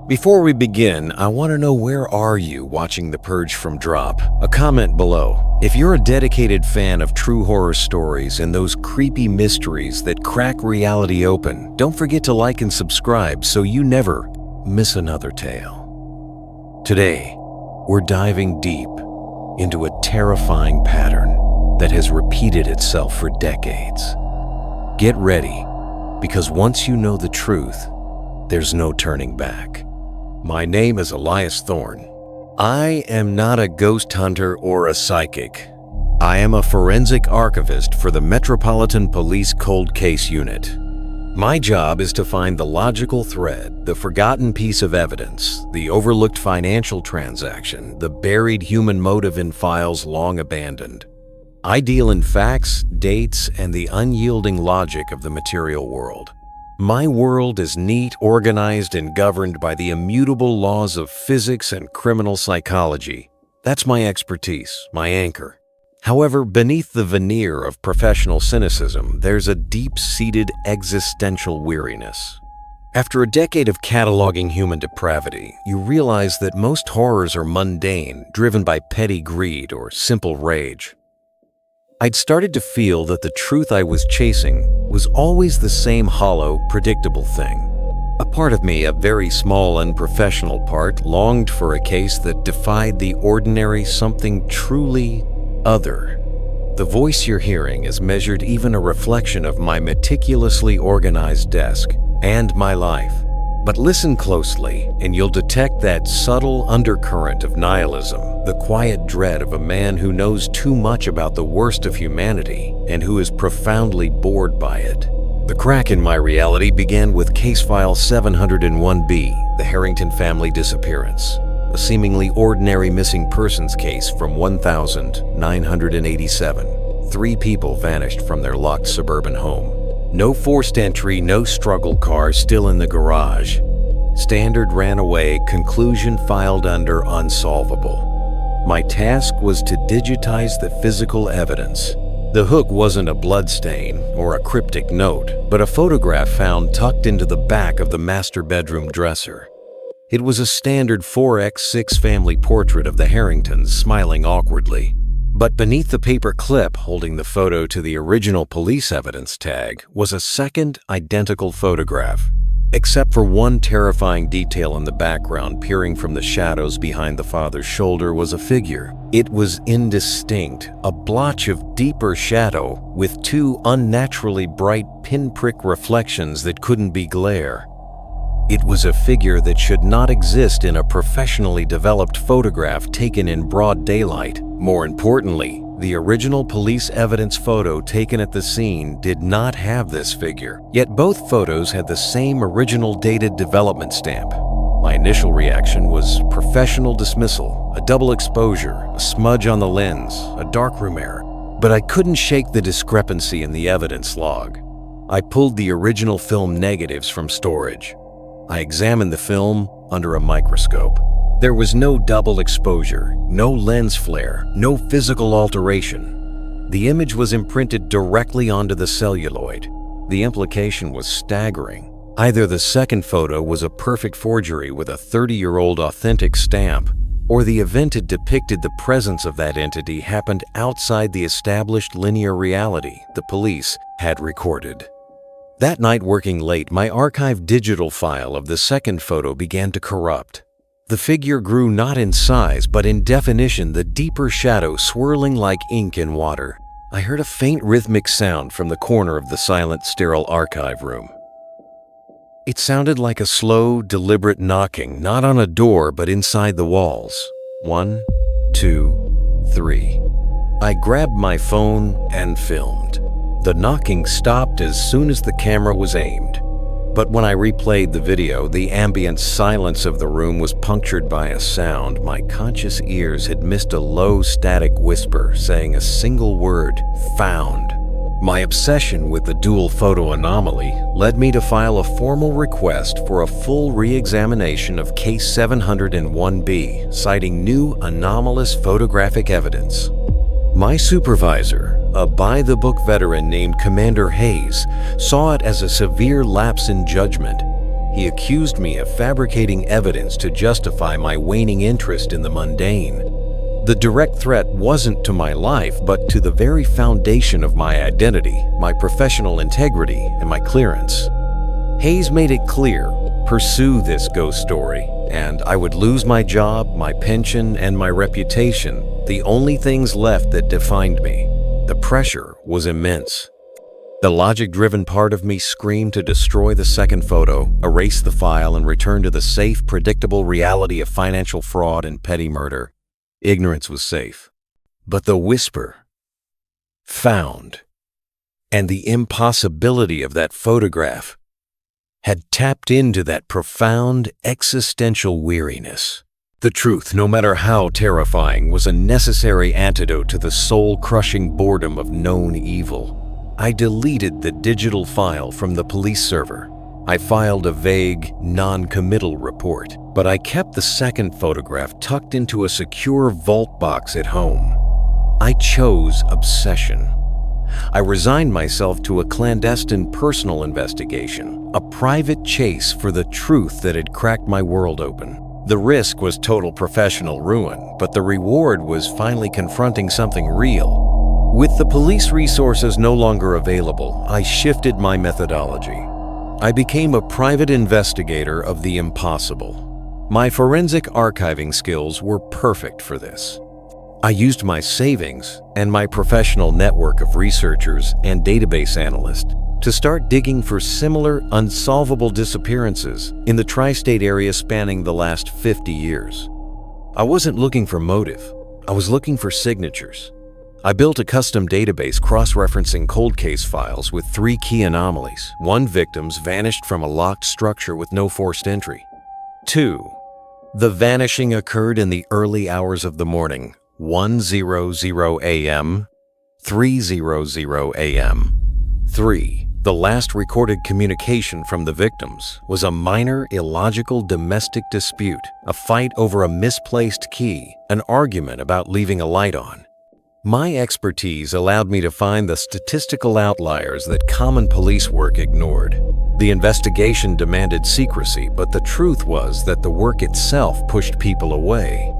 Before we begin, I want to know, where are you watching The Purge from? Drop a comment below. If you're a dedicated fan of true horror stories and those creepy mysteries that crack reality open, don't forget to like and subscribe so you never miss another tale. Today, we're diving deep into a terrifying pattern that has repeated itself for decades. Get ready, because once you know the truth, there's no turning back. My name is Elias Thorne. I am not a ghost hunter or a psychic. I am a forensic archivist for the Metropolitan Police Cold Case Unit. My job is to find the logical thread, the forgotten piece of evidence, the overlooked financial transaction, the buried human motive in files long abandoned. I deal in facts, dates, and the unyielding logic of the material world. My world is neat, organized, and governed by the immutable laws of physics and criminal psychology. That's my expertise, my anchor. However, beneath the veneer of professional cynicism, there's a deep-seated existential weariness. After a decade of cataloging human depravity, you realize that most horrors are mundane, driven by petty greed or simple rage. I'd started to feel that the truth I was chasing was always the same hollow, predictable thing. A part of me, a very small, unprofessional part, longed for a case that defied the ordinary, something truly other. The voice you're hearing is measured even a reflection of my meticulously organized desk and my life. But listen closely, and you'll detect that subtle undercurrent of nihilism, the quiet dread of a man who knows too much about the worst of humanity and who is profoundly bored by it. The crack in my reality began with Case File 701B, the Harrington family disappearance, a seemingly ordinary missing persons case from 1987. 3 people vanished from their locked suburban home. No forced entry, no struggle car, still in the garage. Standard ran away, conclusion filed under unsolvable. My task was to digitize the physical evidence. The hook wasn't a bloodstain or a cryptic note, but a photograph found tucked into the back of the master bedroom dresser. It was a standard 4x6 family portrait of the Harringtons smiling awkwardly. But beneath the paper clip holding the photo to the original police evidence tag was a second identical photograph, except for one terrifying detail in the background. Peering from the shadows behind the father's shoulder was a figure. It was indistinct, a blotch of deeper shadow with 2 unnaturally bright pinprick reflections that couldn't be glare. It was a figure that should not exist in a professionally developed photograph taken in broad daylight. More importantly, the original police evidence photo taken at the scene did not have this figure, yet both photos had the same original dated development stamp. My initial reaction was professional dismissal, a double exposure, a smudge on the lens, a darkroom error. But I couldn't shake the discrepancy in the evidence log. I pulled the original film negatives from storage. I examined the film under a microscope. There was no double exposure, no lens flare, no physical alteration. The image was imprinted directly onto the celluloid. The implication was staggering. Either the second photo was a perfect forgery with a 30-year-old authentic stamp, or the event it depicted, the presence of that entity, happened outside the established linear reality the police had recorded. That night, working late, my archived digital file of the second photo began to corrupt. The figure grew not in size, but in definition, the deeper shadow swirling like ink in water. I heard a faint rhythmic sound from the corner of the silent, sterile archive room. It sounded like a slow, deliberate knocking, not on a door, but inside the walls. 1, 2, 3. I grabbed my phone and filmed. The knocking stopped as soon as the camera was aimed. But when I replayed the video, the ambient silence of the room was punctured by a sound. My conscious ears had missed a low, static whisper saying a single word: found. My obsession with the dual photo anomaly led me to file a formal request for a full re-examination of Case 701B, citing new anomalous photographic evidence. My supervisor, a by-the-book veteran named Commander Hayes, saw it as a severe lapse in judgment. He accused me of fabricating evidence to justify my waning interest in the mundane. The direct threat wasn't to my life, but to the very foundation of my identity, my professional integrity, and my clearance. Hayes made it clear, pursue this ghost story, and I would lose my job, my pension, and my reputation, the only things left that defined me. The pressure was immense. The logic-driven part of me screamed to destroy the second photo, erase the file, and return to the safe, predictable reality of financial fraud and petty murder. Ignorance was safe. But the whisper, found, and the impossibility of that photograph had tapped into that profound existential weariness. The truth, no matter how terrifying, was a necessary antidote to the soul-crushing boredom of known evil. I deleted the digital file from the police server. I filed a vague, non-committal report, but I kept the second photograph tucked into a secure vault box at home. I chose obsession. I resigned myself to a clandestine personal investigation, a private chase for the truth that had cracked my world open. The risk was total professional ruin, but the reward was finally confronting something real. With the police resources no longer available, I shifted my methodology. I became a private investigator of the impossible. My forensic archiving skills were perfect for this. I used my savings and my professional network of researchers and database analysts to start digging for similar unsolvable disappearances in the tri-state area spanning the last 50 years. I wasn't looking for motive. I was looking for signatures. I built a custom database cross-referencing cold case files with 3 key anomalies. 1, victims vanished from a locked structure with no forced entry. 2, the vanishing occurred in the early hours of the morning, 1:00 a.m., 3:00 a.m. 3, the last recorded communication from the victims was a minor, illogical domestic dispute, a fight over a misplaced key, an argument about leaving a light on. My expertise allowed me to find the statistical outliers that common police work ignored. The investigation demanded secrecy, but the truth was that the work itself pushed people away.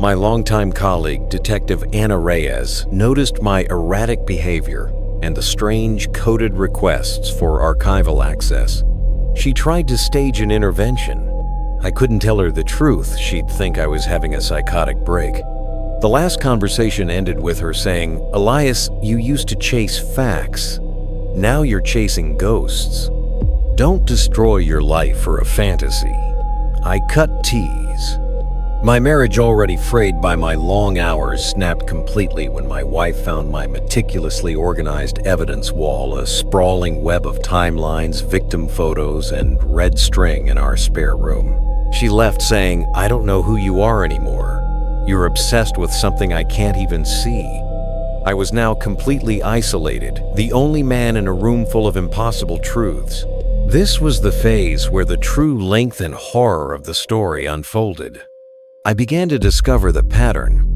My longtime colleague, Detective Anna Reyes, noticed my erratic behavior and the strange coded requests for archival access. She tried to stage an intervention. I couldn't tell her the truth. She'd think I was having a psychotic break. The last conversation ended with her saying, "Elias, you used to chase facts. Now you're chasing ghosts. Don't destroy your life for a fantasy." I cut tease. My marriage, already frayed by my long hours, snapped completely when my wife found my meticulously organized evidence wall, a sprawling web of timelines, victim photos, and red string in our spare room. She left saying, "I don't know who you are anymore. You're obsessed with something I can't even see." I was now completely isolated, the only man in a room full of impossible truths. This was the phase where the true length and horror of the story unfolded. I began to discover the pattern.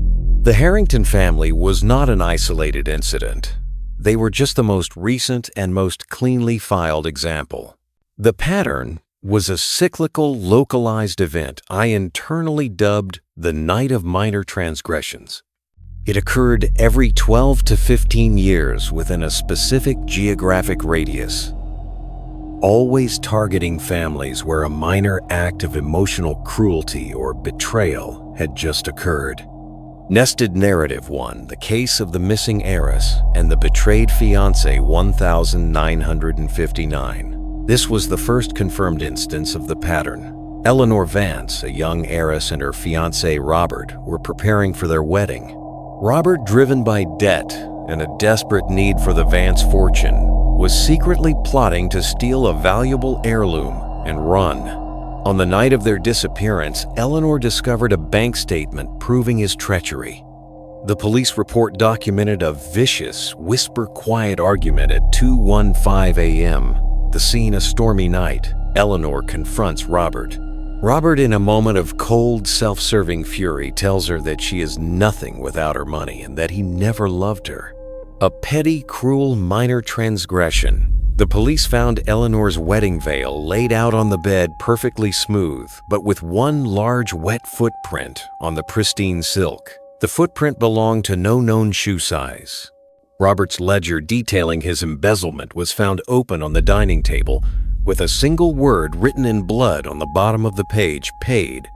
The Harrington family was not an isolated incident. They were just the most recent and most cleanly filed example. The pattern was a cyclical, localized event I internally dubbed the Night of Minor Transgressions. It occurred every 12 to 15 years within a specific geographic radius, always targeting families where a minor act of emotional cruelty or betrayal had just occurred. Nested Narrative 1, the case of the missing heiress and the betrayed fiancé 1959. This was the first confirmed instance of the pattern. Eleanor Vance, a young heiress, and her fiancé Robert were preparing for their wedding. Robert, driven by debt and a desperate need for the Vance fortune, was secretly plotting to steal a valuable heirloom and run. On the night of their disappearance, Eleanor discovered a bank statement proving his treachery. The police report documented a vicious, whisper-quiet argument at 2:15 a.m. The scene a stormy night. Eleanor confronts Robert. Robert, in a moment of cold, self-serving fury, tells her that she is nothing without her money and that he never loved her. A petty, cruel, minor transgression, The police found Eleanor's wedding veil laid out on the bed perfectly smooth, but with one large wet footprint on the pristine silk. The footprint belonged to no known shoe size. Robert's ledger detailing his embezzlement was found open on the dining table, with a single word written in blood on the bottom of the page, paid.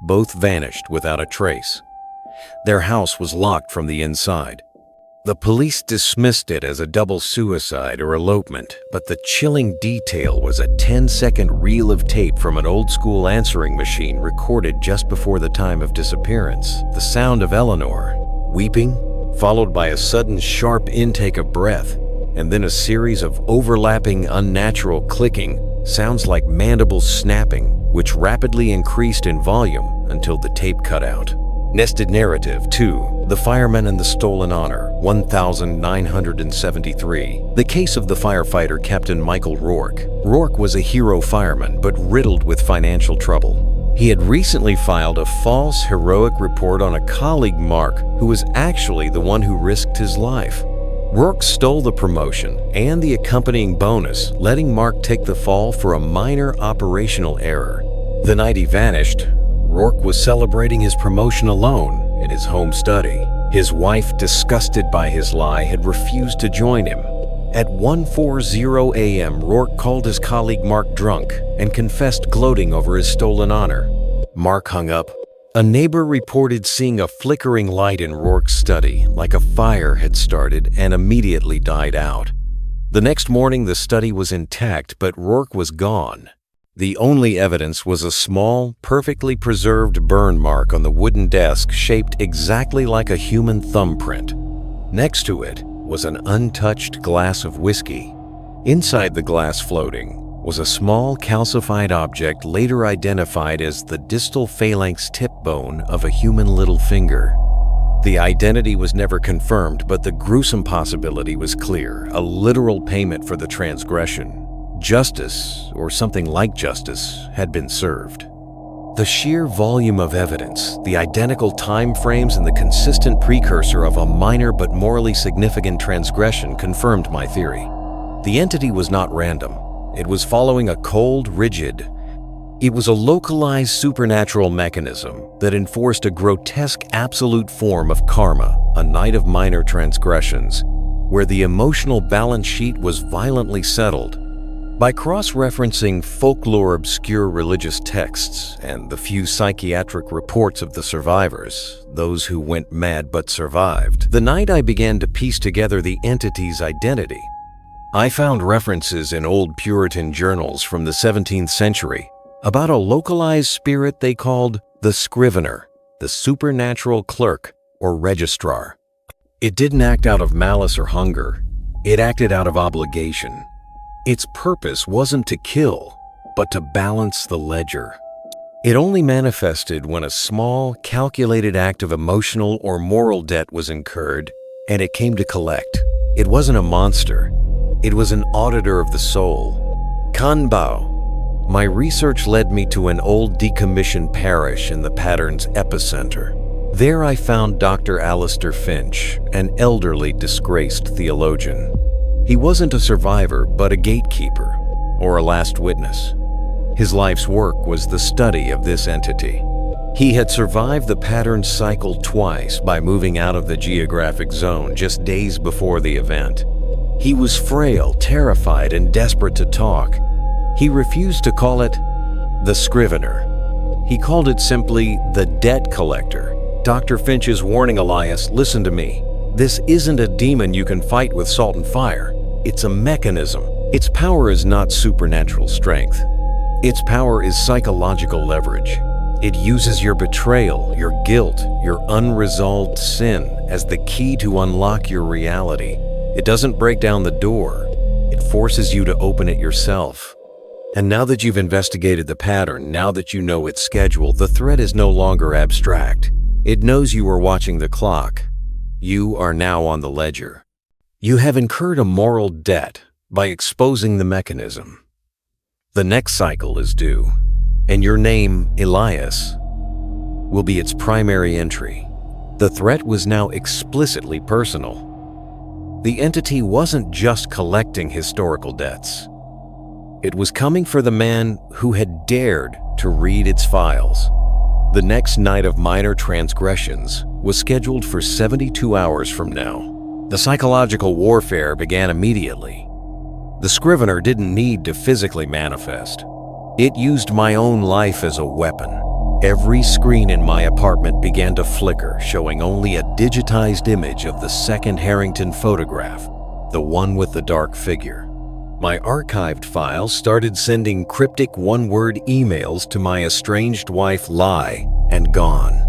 Both vanished without a trace. Their house was locked from the inside. The police dismissed it as a double suicide or elopement, but the chilling detail was a 10-second reel of tape from an old-school answering machine recorded just before the time of disappearance. The sound of Eleanor, weeping, followed by a sudden sharp intake of breath, and then a series of overlapping, unnatural clicking, sounds like mandibles snapping, which rapidly increased in volume until the tape cut out. Nested narrative 2. The Fireman and the Stolen Honor, 1973. The case of the firefighter Captain Michael Rourke. Rourke was a hero fireman, but riddled with financial trouble. He had recently filed a false, heroic report on a colleague, Mark, who was actually the one who risked his life. Rourke stole the promotion and the accompanying bonus, letting Mark take the fall for a minor operational error. The night he vanished, Rourke was celebrating his promotion alone in his home study. His wife, disgusted by his lie, had refused to join him. At 1:40 a.m., Rourke called his colleague Mark drunk and confessed gloating over his stolen honor. Mark hung up. A neighbor reported seeing a flickering light in Rourke's study, like a fire had started and immediately died out. The next morning, the study was intact, but Rourke was gone. The only evidence was a small, perfectly preserved burn mark on the wooden desk shaped exactly like a human thumbprint. Next to it was an untouched glass of whiskey. Inside the glass floating was a small calcified object later identified as the distal phalanx tip bone of a human little finger. The identity was never confirmed, but the gruesome possibility was clear, a literal payment for the transgression. Justice, or something like justice, had been served. The sheer volume of evidence, the identical time frames, and the consistent precursor of a minor but morally significant transgression confirmed my theory. The entity was not random. It was following a cold, rigid. It was a localized supernatural mechanism that enforced a grotesque absolute form of karma, a night of minor transgressions, where the emotional balance sheet was violently settled. By cross-referencing folklore, obscure religious texts, and the few psychiatric reports of the survivors, those who went mad but survived, the night I began to piece together the entity's identity. I found references in old Puritan journals from the 17th century about a localized spirit they called the Scrivener, the supernatural clerk or registrar. It didn't act out of malice or hunger. It acted out of obligation. Its purpose wasn't to kill, but to balance the ledger. It only manifested when a small, calculated act of emotional or moral debt was incurred, and it came to collect. It wasn't a monster. It was an auditor of the soul. Kanbao. My research led me to an old decommissioned parish in the pattern's epicenter. There I found Dr. Alistair Finch, an elderly, disgraced theologian. He wasn't a survivor, but a gatekeeper, or a last witness. His life's work was the study of this entity. He had survived the pattern cycle twice by moving out of the geographic zone just days before the event. He was frail, terrified, and desperate to talk. He refused to call it the Scrivener. He called it simply the debt collector. Dr. Finch's warning, Elias, listen to me. This isn't a demon you can fight with salt and fire. It's a mechanism. Its power is not supernatural strength. Its power is psychological leverage. It uses your betrayal, your guilt, your unresolved sin as the key to unlock your reality. It doesn't break down the door. It forces you to open it yourself. And now that you've investigated the pattern, now that you know its schedule, the threat is no longer abstract. It knows you are watching the clock. You are now on the ledger. You have incurred a moral debt by exposing the mechanism. The next cycle is due, and your name, Elias, will be its primary entry. The threat was now explicitly personal. The entity wasn't just collecting historical debts. It was coming for the man who had dared to read its files. The next night of minor transgressions was scheduled for 72 hours from now. The psychological warfare began immediately. The Scrivener didn't need to physically manifest. It used my own life as a weapon. Every screen in my apartment began to flicker, showing only a digitized image of the second Harrington photograph, the one with the dark figure. My archived files started sending cryptic one-word emails to my estranged wife, lie and gone.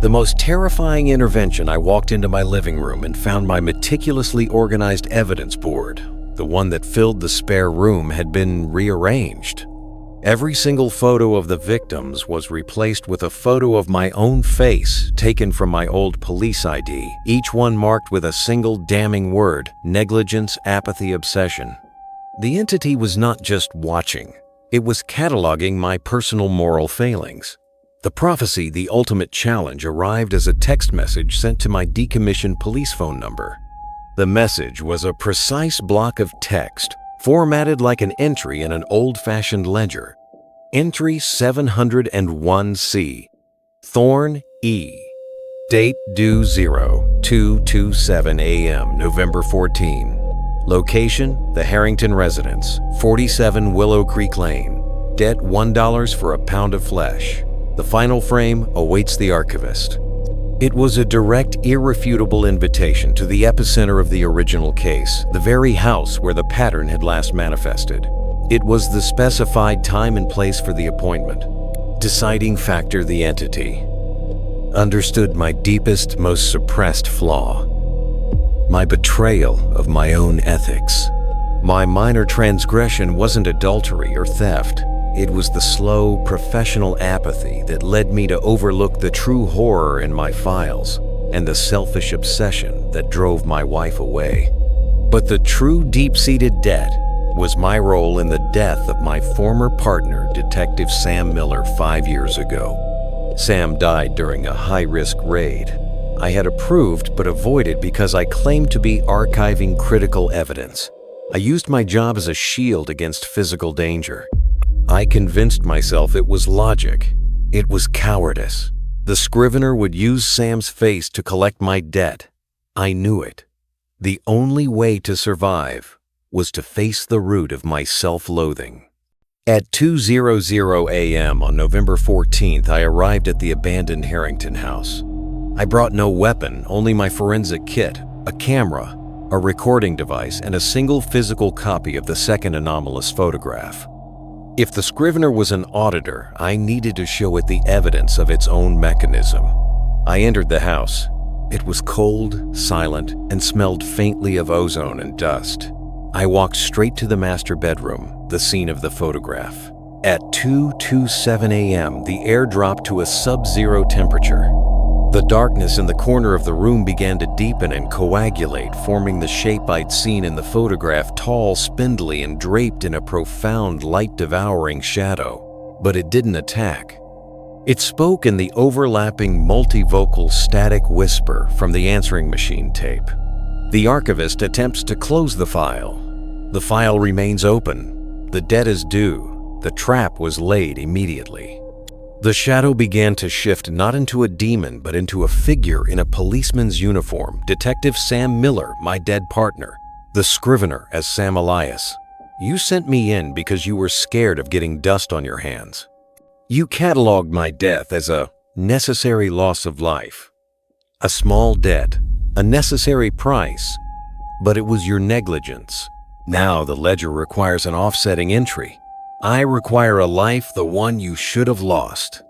The most terrifying intervention, I walked into my living room and found my meticulously organized evidence board. The one that filled the spare room had been rearranged. Every single photo of the victims was replaced with a photo of my own face taken from my old police ID, each one marked with a single damning word: negligence, apathy, obsession. The entity was not just watching, it was cataloging my personal moral failings. The prophecy, the ultimate challenge, arrived as a text message sent to my decommissioned police phone number. The message was a precise block of text, formatted like an entry in an old-fashioned ledger. Entry 701C, Thorne E. Date due 0227 a.m., November 14. Location, the Harrington residence, 47 Willow Creek Lane. Debt $1 for a pound of flesh. The final frame awaits the archivist. It was a direct, irrefutable invitation to the epicenter of the original case, the very house where the pattern had last manifested. It was the specified time and place for the appointment. Deciding factor, the entity understood my deepest, most suppressed flaw. My betrayal of my own ethics. My minor transgression wasn't adultery or theft. It was the slow, professional apathy that led me to overlook the true horror in my files and the selfish obsession that drove my wife away. But the true deep-seated debt was my role in the death of my former partner, Detective Sam Miller, 5 years ago. Sam died during a high-risk raid I had approved but avoided because I claimed to be archiving critical evidence. I used my job as a shield against physical danger. I convinced myself it was logic. It was cowardice. The Scrivener would use Sam's face to collect my debt. I knew it. The only way to survive was to face the root of my self-loathing. At 2:00 a.m. on November 14th, I arrived at the abandoned Harrington house. I brought no weapon, only my forensic kit, a camera, a recording device, and a single physical copy of the second anomalous photograph. If the Scrivener was an auditor, I needed to show it the evidence of its own mechanism. I entered the house. It was cold, silent, and smelled faintly of ozone and dust. I walked straight to the master bedroom, the scene of the photograph. At 2:27 a.m., the air dropped to a sub-zero temperature. The darkness in the corner of the room began to deepen and coagulate, forming the shape I'd seen in the photograph, tall, spindly, and draped in a profound, light-devouring shadow. But it didn't attack. It spoke in the overlapping, multivocal static whisper from the answering machine tape. The archivist attempts to close the file. The file remains open. The debt is due. The trap was laid immediately. The shadow began to shift not into a demon, but into a figure in a policeman's uniform, Detective Sam Miller, my dead partner, the Scrivener as Sam Elias. You sent me in because you were scared of getting dust on your hands. You cataloged my death as a necessary loss of life, a small debt, a necessary price, but it was your negligence. Now the ledger requires an offsetting entry. I require a life, the one you should have lost.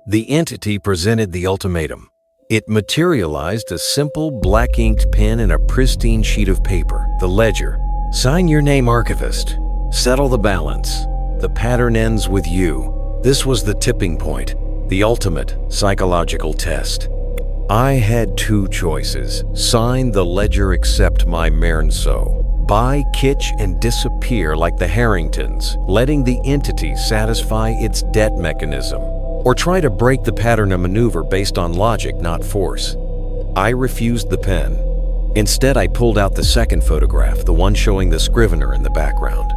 The entity presented the ultimatum. It materialized a simple black-inked pen and a pristine sheet of paper, the ledger. Sign your name, archivist. Settle the balance. The pattern ends with you. This was the tipping point, the ultimate psychological test. I had two choices: sign the ledger, accept my mernso, buy, kitsch, and disappear like the Harringtons, letting the entity satisfy its debt mechanism, or try to break the pattern of maneuver based on logic, not force. I refused the pen. Instead, I pulled out the second photograph, the one showing the Scrivener in the background.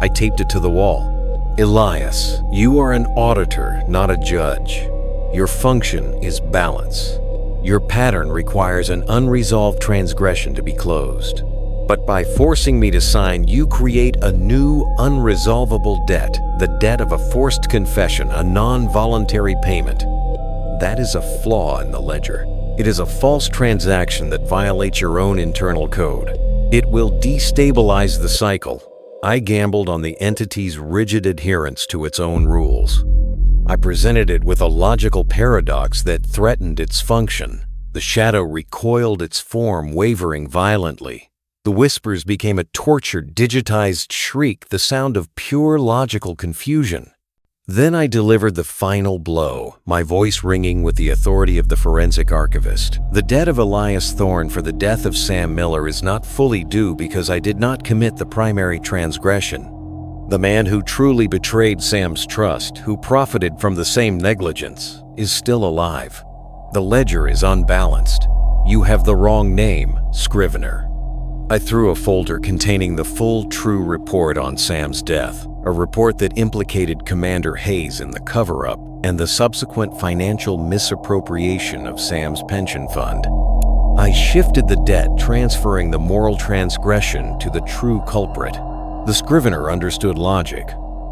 I taped it to the wall. Elias, you are an auditor, not a judge. Your function is balance. Your pattern requires an unresolved transgression to be closed. But by forcing me to sign, you create a new, unresolvable debt, the debt of a forced confession, a non-voluntary payment. That is a flaw in the ledger. It is a false transaction that violates your own internal code. It will destabilize the cycle. I gambled on the entity's rigid adherence to its own rules. I presented it with a logical paradox that threatened its function. The shadow recoiled, its form wavering violently. The whispers became a tortured, digitized shriek, the sound of pure logical confusion. Then I delivered the final blow, my voice ringing with the authority of the forensic archivist. The debt of Elias Thorne for the death of Sam Miller is not fully due because I did not commit the primary transgression. The man who truly betrayed Sam's trust, who profited from the same negligence, is still alive. The ledger is unbalanced. You have the wrong name, Scrivener. I threw a folder containing the full true report on Sam's death, a report that implicated Commander Hayes in the cover-up and the subsequent financial misappropriation of Sam's pension fund. I shifted the debt, transferring the moral transgression to the true culprit. The Scrivener understood logic.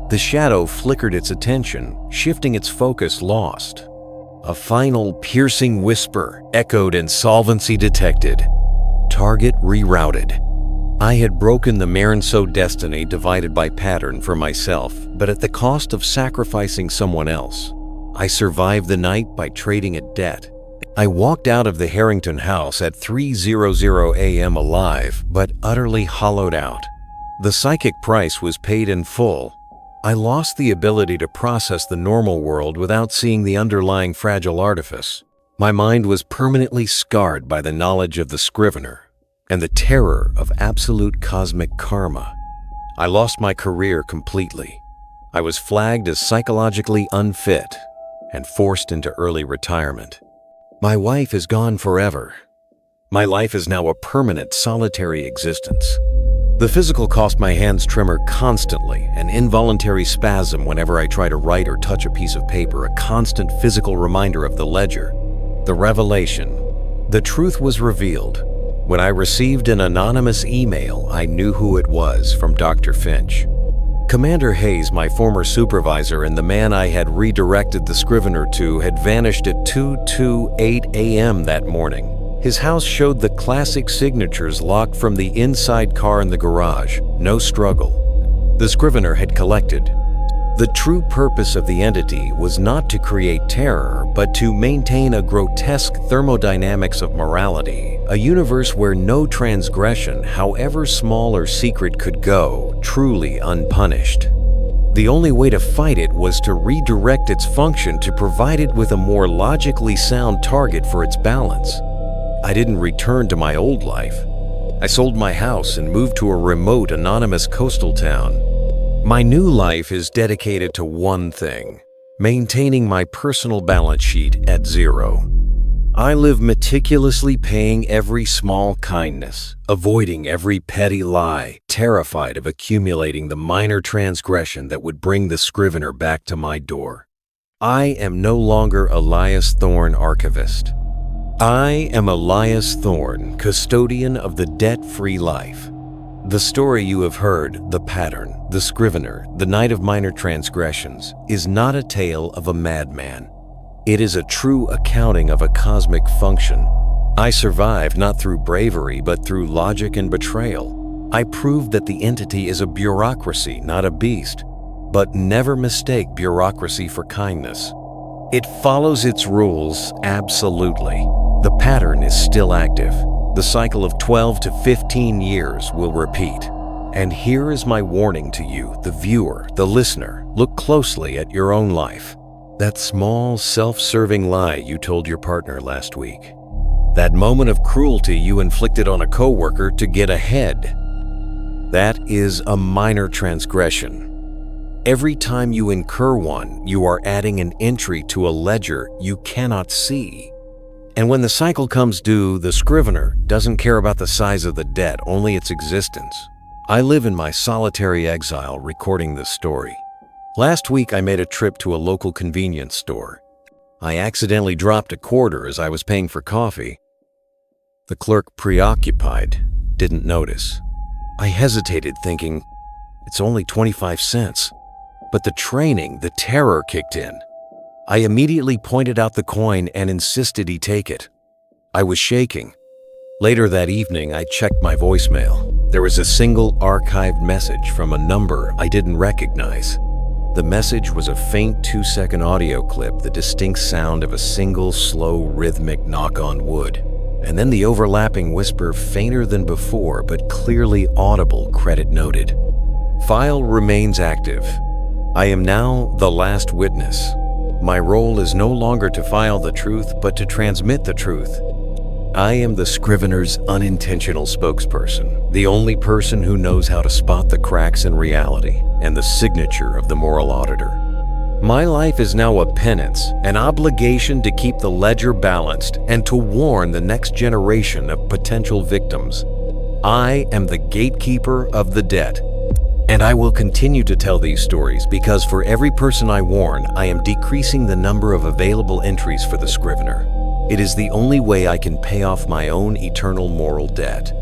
The shadow flickered its attention, shifting its focus lost. A final piercing whisper echoed, insolvency detected. Target rerouted. I had broken the Marinso destiny divided by pattern for myself, but at the cost of sacrificing someone else. I survived the night by trading a debt. I walked out of the Harrington house at 3:00 a.m. alive, but utterly hollowed out. The psychic price was paid in full. I lost the ability to process the normal world without seeing the underlying fragile artifice. My mind was permanently scarred by the knowledge of the Scrivener and the terror of absolute cosmic karma. I lost my career completely. I was flagged as psychologically unfit and forced into early retirement. My wife is gone forever. My life is now a permanent solitary existence. The physical cost my hands tremor constantly, an involuntary spasm whenever I try to write or touch a piece of paper, a constant physical reminder of the ledger. The revelation. The truth was revealed. When I received an anonymous email, I knew who it was, from Dr. Finch. Commander Hayes, my former supervisor and the man I had redirected the Scrivener to, had vanished at 2:28 a.m. that morning. His house showed the classic signatures locked from the inside car in the garage. No struggle. The Scrivener had collected. The true purpose of the entity was not to create terror, but to maintain a grotesque thermodynamics of morality, a universe where no transgression, however small or secret, could go truly unpunished. The only way to fight it was to redirect its function to provide it with a more logically sound target for its balance. I didn't return to my old life. I sold my house and moved to a remote, anonymous coastal town. My new life is dedicated to one thing: maintaining my personal balance sheet at zero. I live meticulously paying every small kindness, avoiding every petty lie, terrified of accumulating the minor transgression that would bring the Scrivener back to my door. I am no longer Elias Thorne, archivist. I am Elias Thorne, custodian of the debt-free life. The story you have heard, the pattern, the Scrivener, the night of minor transgressions, is not a tale of a madman. It is a true accounting of a cosmic function. I survived not through bravery, but through logic and betrayal. I proved that the entity is a bureaucracy, not a beast. But never mistake bureaucracy for kindness. It follows its rules absolutely. The pattern is still active. The cycle of 12 to 15 years will repeat. And here is my warning to you, the viewer, the listener. Look closely at your own life. That small, self-serving lie you told your partner last week. That moment of cruelty you inflicted on a coworker to get ahead. That is a minor transgression. Every time you incur one, you are adding an entry to a ledger you cannot see. And when the cycle comes due, the Scrivener doesn't care about the size of the debt, only its existence. I live in my solitary exile recording this story. Last week, I made a trip to a local convenience store. I accidentally dropped a quarter as I was paying for coffee. The clerk, preoccupied, didn't notice. I hesitated, thinking, it's only 25 cents. But the terror kicked in. I immediately pointed out the coin and insisted he take it. I was shaking. Later that evening, I checked my voicemail. There was a single archived message from a number I didn't recognize. The message was a faint 2-second audio clip, the distinct sound of a single, slow, rhythmic knock on wood, and then the overlapping whisper, fainter than before but clearly audible, credit noted. File remains active. I am now the last witness. My role is no longer to file the truth, but to transmit the truth. I am the Scrivener's unintentional spokesperson, the only person who knows how to spot the cracks in reality, and the signature of the moral auditor. My life is now a penance, an obligation to keep the ledger balanced and to warn the next generation of potential victims. I am the gatekeeper of the debt. And I will continue to tell these stories because for every person I warn, I am decreasing the number of available entries for the Scrivener. It is the only way I can pay off my own eternal moral debt.